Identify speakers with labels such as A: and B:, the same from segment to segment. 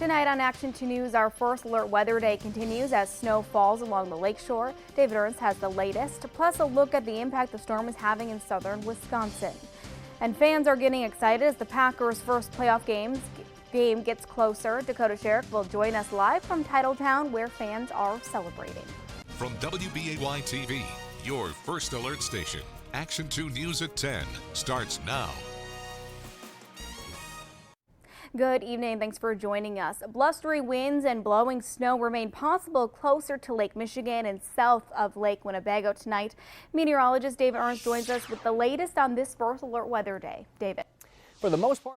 A: Tonight on Action 2 News, our first alert weather day continues as snow falls along the lakeshore. David Ernst has the latest, plus a look at the impact the storm is having in southern Wisconsin. And fans are getting excited as the Packers' first playoff game gets closer. Dakota Sherrick will join us live from Titletown, where fans are celebrating.
B: From WBAY TV, your first alert station, Action 2 News at 10 starts now.
A: Good evening. Thanks for joining us. Blustery winds and blowing snow remain possible closer to Lake Michigan and south of Lake Winnebago tonight. Meteorologist David Ernst joins us with the latest on this first alert weather day. David.
C: For the most part.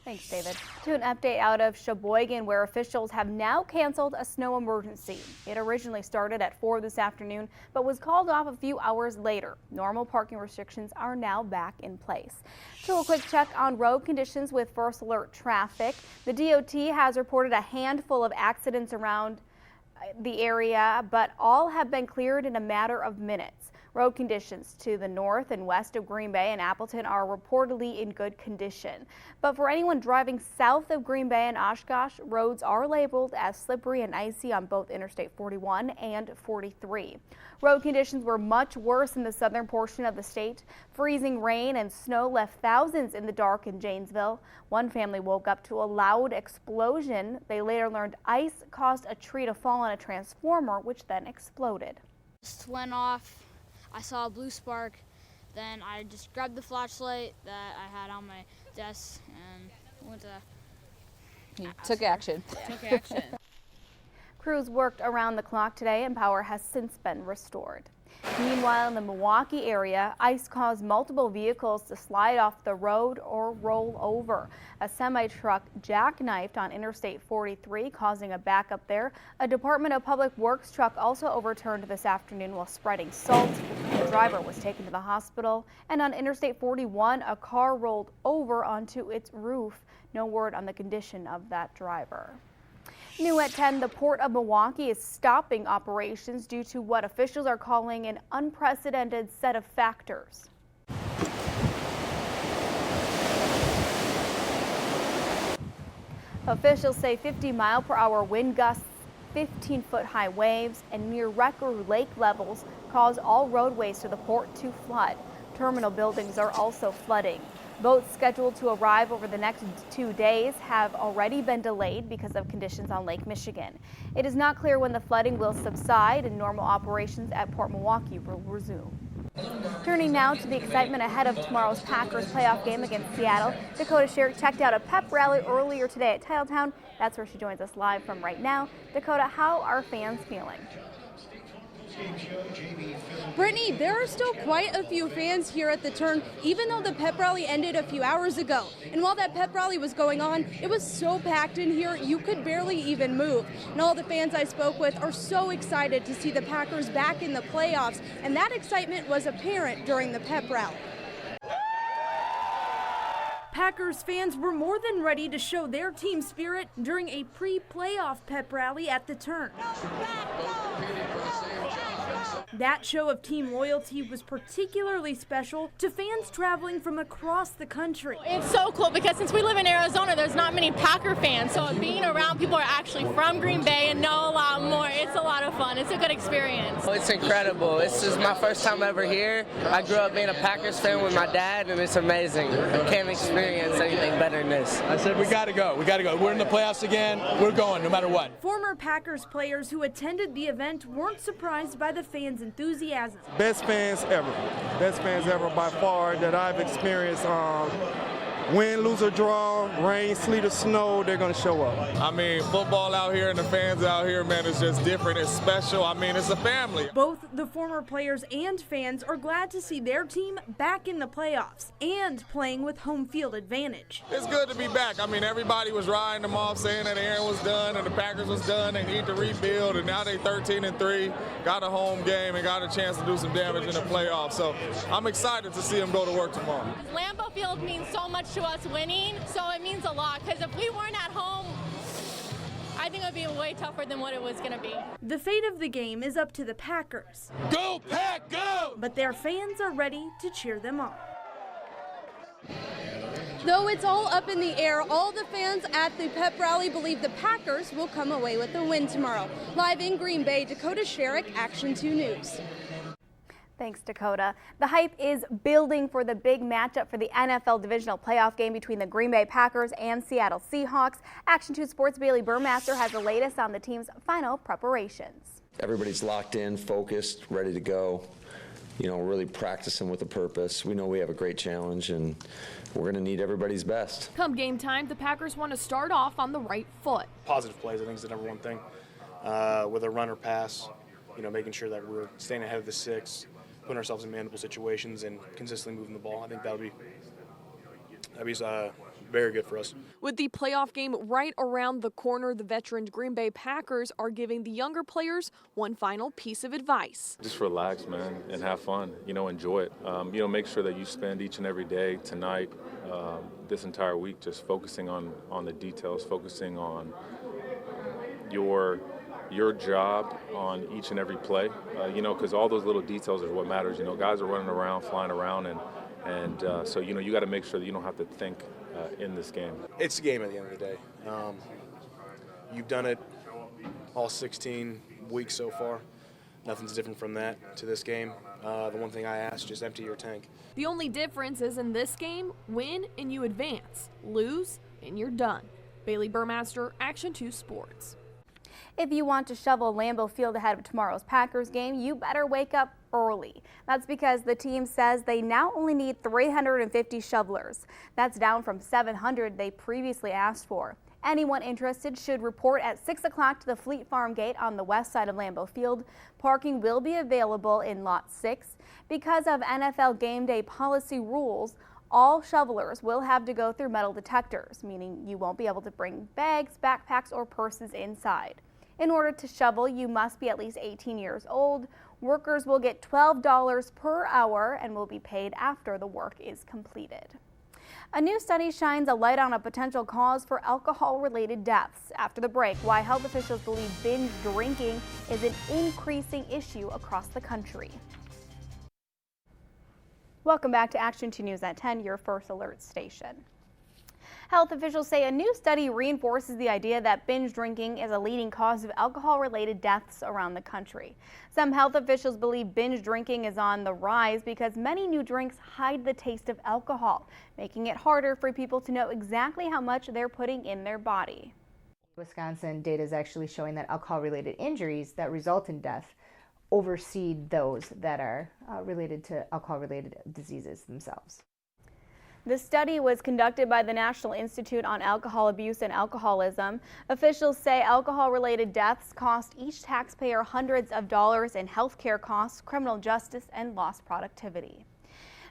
A: Thanks, David. To an update out of Sheboygan, where officials have now canceled a snow emergency. It originally started at 4 this afternoon, but was called off a few hours later. Normal parking restrictions are now back in place. So a quick check on road conditions with first alert traffic. The DOT has reported a handful of accidents around the area, but all have been cleared in a matter of minutes. Road conditions to the north and west of Green Bay and Appleton are reportedly in good condition. But for anyone driving south of Green Bay and Oshkosh, roads are labeled as slippery and icy on both Interstate 41 and 43. Road conditions were much worse in the southern portion of the state. Freezing rain and snow left thousands in the dark in Janesville. One family woke up to a loud explosion. They later learned ice caused a tree to fall on a transformer, which then exploded.
D: Just went off. I saw a blue spark, then I just grabbed the flashlight that I had on my desk and went to...
E: Took action.
A: Crews worked around the clock today and power has since been restored. Meanwhile, in the Milwaukee area, ice caused multiple vehicles to slide off the road or roll over. A semi-truck jackknifed on Interstate 43, causing a backup there. A Department of Public Works truck also overturned this afternoon while spreading salt. The driver was taken to the hospital. And on Interstate 41, a car rolled over onto its roof. No word on the condition of that driver. New at 10, the Port of Milwaukee is stopping operations due to what officials are calling an unprecedented set of factors. Officials say 50-mile-per-hour wind gusts, 15-foot high waves, and near record lake levels cause all roadways to the port to flood. Terminal buildings are also flooding. Boats scheduled to arrive over the next 2 days have already been delayed because of conditions on Lake Michigan. It is not clear when the flooding will subside and normal operations at Port Milwaukee will resume. Turning now to the excitement ahead of tomorrow's Packers playoff game against Seattle. Dakota Sherrick checked out a pep rally earlier today at Titletown. That's where she joins us live from right now. Dakota, how are fans feeling?
F: Brittany, there are still quite a few fans here at the turn, even though the pep rally ended a few hours ago. And while that pep rally was going on, it was so packed in here, you could barely even move. And all the fans I spoke with are so excited to see the Packers back in the playoffs, and that excitement was apparent during the pep rally. Packers fans were more than ready to show their team spirit during a pre-playoff pep rally at the turn. That show of team loyalty was particularly special to fans traveling from across the country.
G: It's so cool because since we live in Arizona, there's not many Packer fans, so being around people who are actually from Green Bay and know a lot more, it's a lot of fun. It's a good experience.
H: It's incredible. This is my first time ever here. I grew up being a Packers fan with my dad, and it's amazing. I can't experience anything better than this.
I: I said we got to go. We got to go. We're in the playoffs again. We're going no matter what.
F: Former Packers players who attended the event weren't surprised by the fans' enthusiasm.
J: Best fans ever. Best fans ever by far that I've experienced. Win, lose or draw, rain, sleet or snow, they're going to show up.
I: I mean, football out here and the fans out here, man, it's just different. It's special. I mean, it's a family.
F: Both the former players and fans are glad to see their team back in the playoffs and playing with home field advantage.
I: It's good to be back. I mean, everybody was riding them off saying that Aaron was done and the Packers was done. They need to rebuild, and now they 13-3, got a home game and got a chance to do some damage in the playoffs. So I'm excited to see them go to work tomorrow.
G: Lambeau Field means so much to us winning, so it means a lot, because if we weren't at home, I think it would be way tougher than what it was going to be.
F: The fate of the game is up to the Packers.
C: Go, Pack, go!
F: But their fans are ready to cheer them on. Though it's all up in the air, all the fans at the pep rally believe the Packers will come away with the win tomorrow. Live in Green Bay, Dakota Sherrick, Action 2 News.
A: Thanks, Dakota. The hype is building for the big matchup for the NFL divisional playoff game between the Green Bay Packers and Seattle Seahawks. Action 2 Sports' Bailey Burmaster has the latest on the team's final preparations.
E: Everybody's locked in, focused, ready to go. You know, really practicing with a purpose. We know we have a great challenge, and we're going to need everybody's best.
K: Come game time, the Packers want to start off on the right foot.
L: Positive plays, I think, is the number one thing. With a run or pass, you know, making sure that we're staying ahead of the six, putting ourselves in manageable situations, and consistently moving the ball. I think that'll be very good for us.
K: With the playoff game right around the corner, the veteran Green Bay Packers are giving the younger players one final piece of advice.
M: Just relax, man, and have fun. You know, enjoy it. You know, make sure that you spend each and every day, tonight, this entire week, just focusing on the details, focusing on your job on each and every play. You know, because all those little details are what matters. You know, guys are running around, flying around, and so, you know, you got to make sure that you don't have to think in this game.
L: It's a game at the end of the day. You've done it all 16 weeks so far. Nothing's different from that to this game. The one thing I ask, just empty your tank.
K: The only difference is in this game, win and you advance, lose and you're done. Bailey Burmaster, Action 2 Sports.
A: If you want to shovel Lambeau Field ahead of tomorrow's Packers game, you better wake up early. That's because the team says they now only need 350 shovelers. That's down from 700 they previously asked for. Anyone interested should report at 6 o'clock to the Fleet Farm Gate on the west side of Lambeau Field. Parking will be available in Lot 6. Because of NFL Game Day policy rules, all shovelers will have to go through metal detectors, meaning you won't be able to bring bags, backpacks, or purses inside. In order to shovel, you must be at least 18 years old. Workers will get $12 per hour and will be paid after the work is completed. A new study shines a light on a potential cause for alcohol-related deaths. After the break, why health officials believe binge drinking is an increasing issue across the country. Welcome back to Action 2 News at 10, your first alert station. Health officials say a new study reinforces the idea that binge drinking is a leading cause of alcohol-related deaths around the country. Some health officials believe binge drinking is on the rise because many new drinks hide the taste of alcohol, making it harder for people to know exactly how much they're putting in their body.
N: Wisconsin data is actually showing that alcohol-related injuries that result in death oversee those that are related to alcohol-related diseases themselves.
A: The study was conducted by the National Institute on Alcohol Abuse and Alcoholism. Officials say alcohol-related deaths cost each taxpayer hundreds of dollars in health care costs, criminal justice, and lost productivity.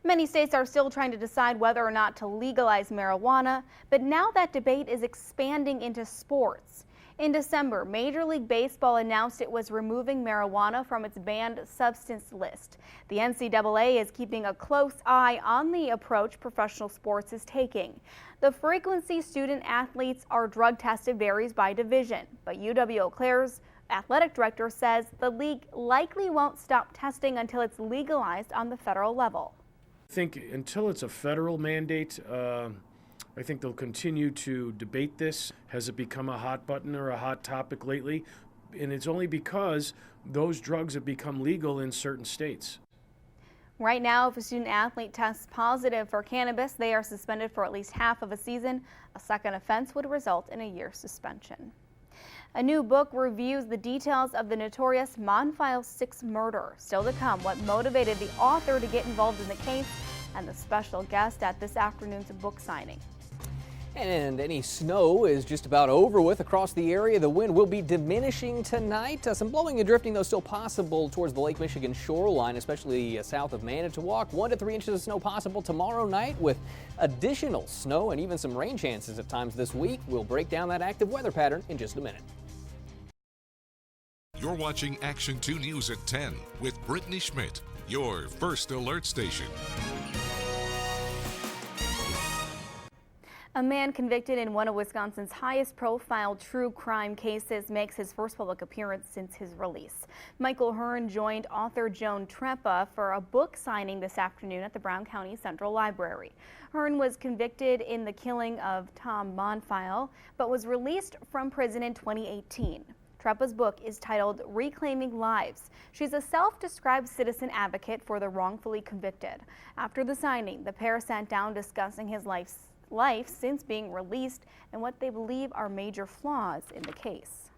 A: Many states are still trying to decide whether or not to legalize marijuana, but now that debate is expanding into sports. In December, Major League Baseball announced it was removing marijuana from its banned substance list. The NCAA is keeping a close eye on the approach professional sports is taking. The frequency student athletes are drug tested varies by division, but UW-Eau Claire's athletic director says the league likely won't stop testing until it's legalized on the federal level.
O: I think until it's a federal mandate, I think they'll continue to debate this. Has it become a hot button or a hot topic lately? And it's only because those drugs have become legal in certain states.
A: Right now, if a student athlete tests positive for cannabis, they are suspended for at least half of a season. A second offense would result in a year's suspension. A new book reviews the details of the notorious Monfile 6 murder. Still to come, what motivated the author to get involved in the case, and the special guest at this afternoon's book signing.
P: And any snow is just about over with across the area. The wind will be diminishing tonight. Some blowing and drifting, though, still possible towards the Lake Michigan shoreline, especially south of Manitowoc. 1 to 3 inches of snow possible tomorrow night with additional snow and even some rain chances at times this week. We'll break down that active weather pattern in just a minute.
B: You're watching Action 2 News at 10 with Brittany Schmidt, your first alert station.
A: A man convicted in one of Wisconsin's highest profile true crime cases makes his first public appearance since his release. Michael Hearn joined author Joan Treppa for a book signing this afternoon at the Brown County Central Library. Hearn was convicted in the killing of Tom Monfile, but was released from prison in 2018. Treppa's book is titled Reclaiming Lives. She's a self-described citizen advocate for the wrongfully convicted. After the signing, the pair sat down discussing his life since being released and what they believe are major flaws in the case.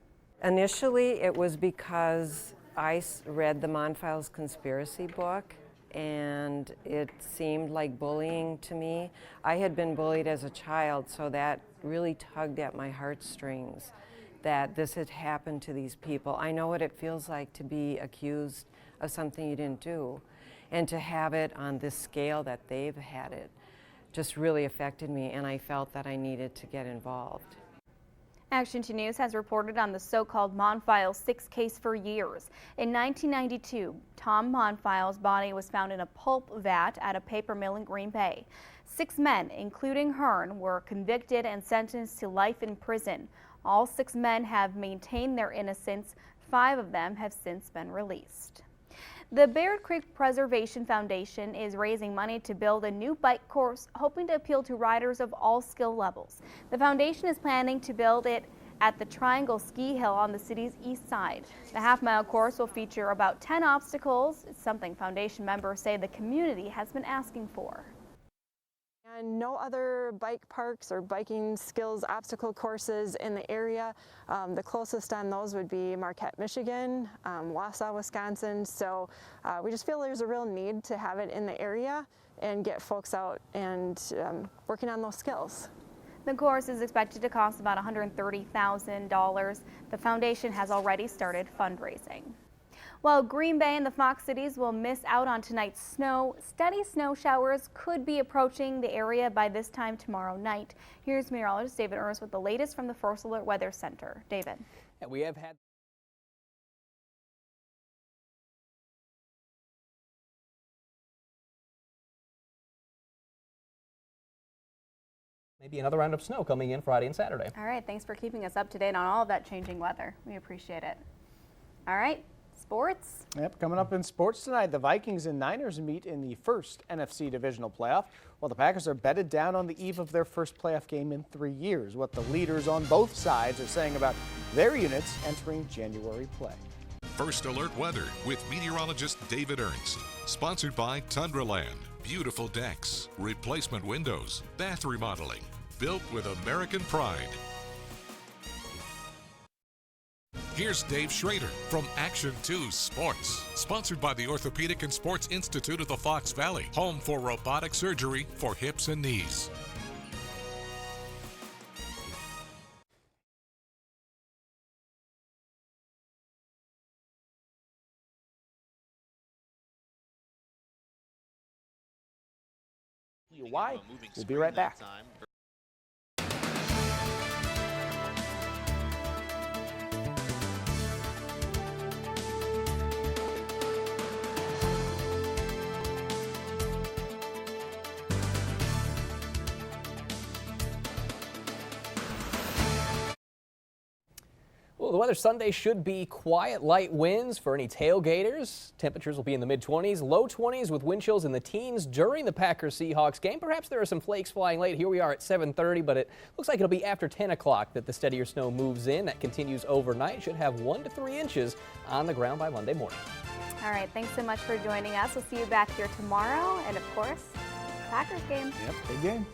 Q: Initially, it was because I read the Monfile's conspiracy book, and it seemed like bullying to me. I had been bullied as a child, so that really tugged at my heartstrings, that this had happened to these people. I know what it feels like to be accused of something you didn't do, and to have it on this scale that they've had it just really affected me, and I felt that I needed to get involved.
A: Action 2 News has reported on the so-called Monfile 6 case for years. In 1992, Tom Monfile's body was found in a pulp vat at a paper mill in Green Bay. 6 men, including Hearn, were convicted and sentenced to life in prison. All 6 men have maintained their innocence. 5 of them have since been released. The Bear Creek Preservation Foundation is raising money to build a new bike course, hoping to appeal to riders of all skill levels. The foundation is planning to build it at the Triangle Ski Hill on the city's east side. The half-mile course will feature about 10 obstacles. It's something foundation members say the community has been asking for.
R: And no other bike parks or biking skills obstacle courses in the area. The closest on those would be Marquette, Michigan, Wausau, Wisconsin. So we just feel there's a real need to have it in the area and get folks out and working on those skills.
A: The course is expected to cost about $130,000. The foundation has already started fundraising. While Green Bay and the Fox Cities will miss out on tonight's snow, steady snow showers could be approaching the area by this time tomorrow night. Here's meteorologist David Ernst with the latest from the First Alert Weather Center. David.
P: Yeah, we have had maybe another round of snow coming in Friday and Saturday.
A: All right, thanks for keeping us up to date on all of that changing weather. We appreciate it. All right. Sports.
S: Yep, coming up in sports tonight, the Vikings and Niners meet in the first NFC divisional playoff, while the Packers are bedded down on the eve of their first playoff game in 3 years. What the leaders on both sides are saying about their units entering January play.
B: First Alert Weather with meteorologist David Ernst. Sponsored by Tundraland. Beautiful decks, replacement windows, bath remodeling. Built with American pride. Here's Dave Schrader from Action 2 Sports. Sponsored by the Orthopedic and Sports Institute of the Fox Valley. Home for robotic surgery for hips and knees.
S: Why? We'll be right back.
P: Well, the weather Sunday should be quiet, light winds for any tailgaters. Temperatures will be in the mid-20s, low 20s with wind chills in the teens during the Packers-Seahawks game. Perhaps there are some flakes flying late. Here we are at 7:30, but it looks like it'll be after 10 o'clock that the steadier snow moves in. That continues overnight. Should have 1 to 3 inches on the ground by Monday morning.
A: All right, thanks so much for joining us. We'll see you back here tomorrow, and of course, Packers game.
S: Yep, big game.